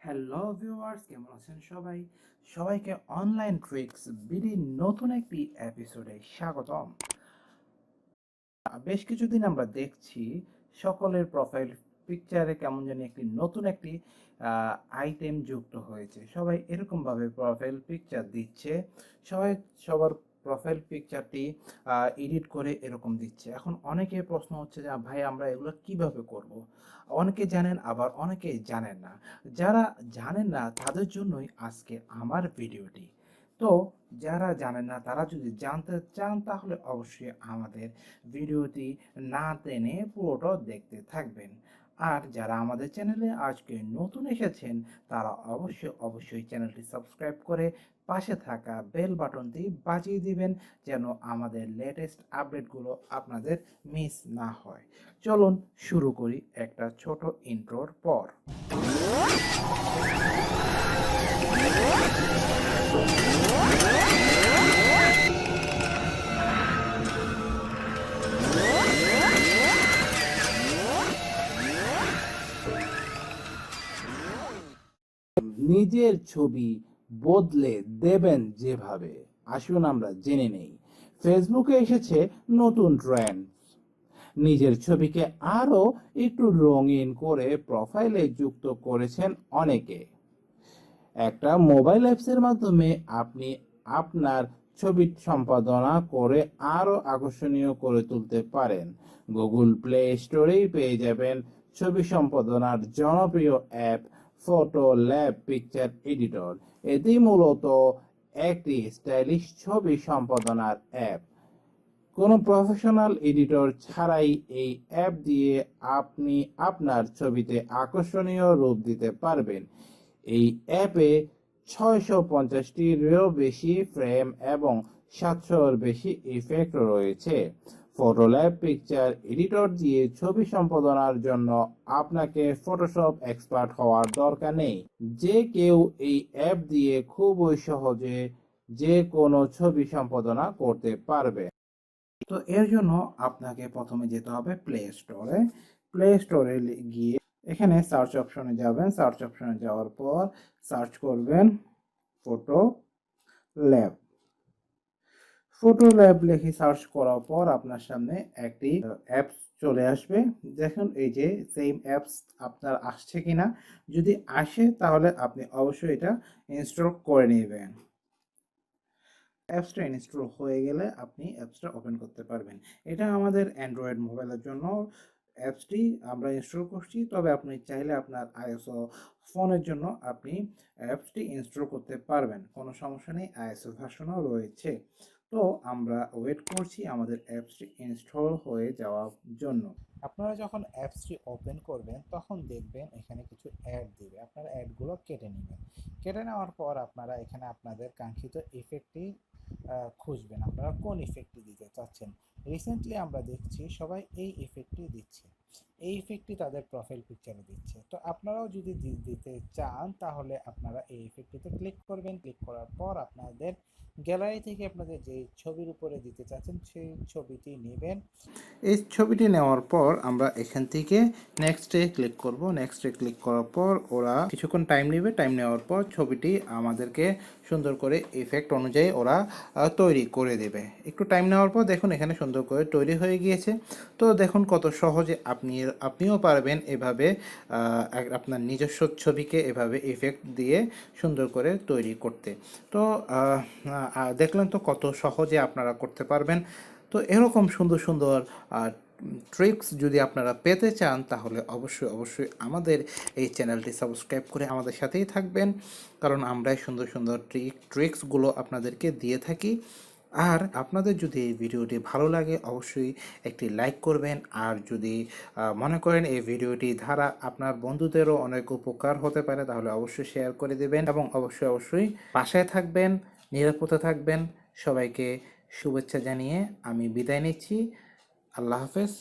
Hello viewers, কেমন আছেন সবাই? সবাইকে অনলাইন ট্রিক্স বিডির নতুন একটি এপিসোডে স্বাগতম। বেশ কিছুদিন আমরা দেখছি সকলের প্রোফাইল পিকচারে কেমন জানি নতুন একটি আইটেম যুক্ত হয়েছে। সবাই এরকমভাবে প্রোফাইল পিকচার দিচ্ছে। সবাই সবার প্রোফাইল পিকচারটি এডিট করে এরকম দিচ্ছে। এখন অনেকের প্রশ্ন হচ্ছে যে ভাই আমরা এগুলো কিভাবে করব? অনেকে জানেন, আবার অনেকে জানেন না। যারা জানেন না তাদের জন্যই আজকে আমার ভিডিওটি। তো যারা জানেন না তারা যদি জানতে চান তাহলে অবশ্যই আমাদের ভিডিওটি না টেনে পুরোটা দেখতে থাকবেন। আর যারা আমাদের চ্যানেলে আজকে নতুন এসেছেন তারা অবশ্যই চ্যানেলটি সাবস্ক্রাইব করে পাশে থাকা বেল বাটনটি বাজিয়ে দিবেন, যেন আমাদের লেটেস্ট আপডেটগুলো আপনাদের মিস না হয়। চলুন শুরু করি একটা ছোট ইন্ট্রোর পর। নিজের ছবি বদলে দেবেন যেভাবে, আসুন আমরা জেনে নেই। ফেসবুকে এসেছে নতুন ট্রেন্ড। নিজের ছবিকে আরো একটু রঙিন করে প্রোফাইলে যুক্ত করেছেন অনেকে। একটা মোবাইল অ্যাপসের মাধ্যমে আপনি আপনার ছবি সম্পাদনা করে আরো আকর্ষণীয় করে তুলতে পারেন। গুগল প্লে স্টোরেই পেয়ে যাবেন ছবি সম্পাদনার জনপ্রিয় app photo lab picture editor. এটি মূলত একটি স্টাইলিশ ছবি সম্পাদনার অ্যাপ। কোনো প্রফেশনাল এডিটর ছাড়াই এই অ্যাপ দিয়ে আপনি আপনার ছবিতে আকর্ষণীয় রূপ দিতে পারবেন। এই অ্যাপে 650টিরও বেশি ফ্রেম এবং 700-এর বেশি ইফেক্ট রয়েছে। ফটোল্যাব পিকচার এডিটর দিয়ে ছবি সম্পাদনার জন্য আপনাকে ফটোশপ এক্সপার্ট হওয়ার দরকার নেই। যে কেউ এই অ্যাপ দিয়ে খুবই সহজে যে কোনো ছবি সম্পাদনা করতে পারবে। তো এর জন্য আপনাকে প্রথমে যেতে হবে প্লে স্টোরে গিয়ে এখানে সার্চ অপশনে যাবেন। সার্চ অপশনে যাওয়ার পর সার্চ করবেন ফটো ল্যাব লিখে সার্চ করার পর আপনার সামনে একটি অ্যাপস চলে আসবে। দেখুন এই যে সেম অ্যাপস আপনার আসছে কিনা। যদি আসে তাহলে আপনি অবশ্যই এটা ইনস্টল করে নেবেন। অ্যাপসটা ইনস্টল হয়ে গেলে আপনি অ্যাপসটা ওপেন করতে পারবেন। এটা আমাদের অ্যান্ড্রয়েড মোবাইলের জন্য অ্যাপসটি আমরা ইনস্টল করছি, তবে আপনি চাইলে আপনার আইএসও ফোনের জন্য আপনি অ্যাপসটি ইনস্টল করতে পারবেন, কোনো সমস্যা নেই। আইএসও ভার্সনও রয়েছে। তো আমরা ওয়েট করছি আমাদের অ্যাপসটি ইনস্টল হয়ে যাওয়ার জন্য। আপনারা যখন অ্যাপসটি ওপেন করবেন তখন দেখবেন এখানে কিছু অ্যাড দিবে। আপনারা অ্যাডগুলো কেটে নেবেন। কেটে নেওয়ার পর আপনারা এখানে আপনাদের কাঙ্ক্ষিত ইফেক্টটি খুঁজবেন। আপনারা কোন ইফেক্টটি দিতে চাচ্ছেন। রিসেন্টলি আমরা দেখছি সবাই এই ইফেক্টটি দিচ্ছে। এই ইফেক্টটি তাদের প্রোফাইল পিকচারে দিচ্ছে। তো আপনারাও যদি দিতে চান তাহলে আপনারা এই ইফেক্টটিতে ক্লিক করবেন। ক্লিক করার পর আপনাদের গ্যালারি থেকে আপনাদের যে ছবির উপরে দিতে চাচ্ছেন সেই ছবিটি নেবেন। এই ছবিটি নেওয়ার পর আমরা এখান থেকে নেক্সটে ক্লিক করব। নেক্সটে ক্লিক করার পর ওরা কিছুক্ষণ টাইম নেবে। টাইম নেওয়ার পর ছবিটি আমাদেরকে সুন্দর করে ইফেক্ট অনুযায়ী ওরা তৈরি করে দেবে। একটু টাইম নেওয়ার পর দেখুন এখানে সুন্দর করে তৈরি হয়ে গিয়েছে। তো দেখুন কত সহজে আপনিও পারবেন এভাবে আপনার নিজস্ব ছবিকে এভাবে ইফেক্ট দিয়ে সুন্দর করে তৈরি করতে। তো দেখলেন তো কত সহজে আপনারা করতে পারবেন। তো এরকম সুন্দর সুন্দর ট্রিক্স যদি আপনারা পেতে চান তাহলে অবশ্যই আমাদের এই চ্যানেলটি সাবস্ক্রাইব করে আমাদের সাথেই থাকবেন, কারণ আমরাই সুন্দর সুন্দর ট্রিক্সগুলো আপনাদেরকে দিয়ে থাকি। আর আপনাদের যদি এই ভিডিওটি ভালো লাগে অবশ্যই একটি লাইক করবেন। আর যদি মনে করেন এই ভিডিওটি দ্বারা আপনার বন্ধুদেরও অনেক উপকার হতে পারে তাহলে অবশ্যই শেয়ার করে দেবেন এবং অবশ্যই পাশে থাকবেন, নিরাপদে থাকবেন। সবাইকে শুভেচ্ছা জানিয়ে আমি বিদায় নিচ্ছি। আল্লাহ হাফেজ।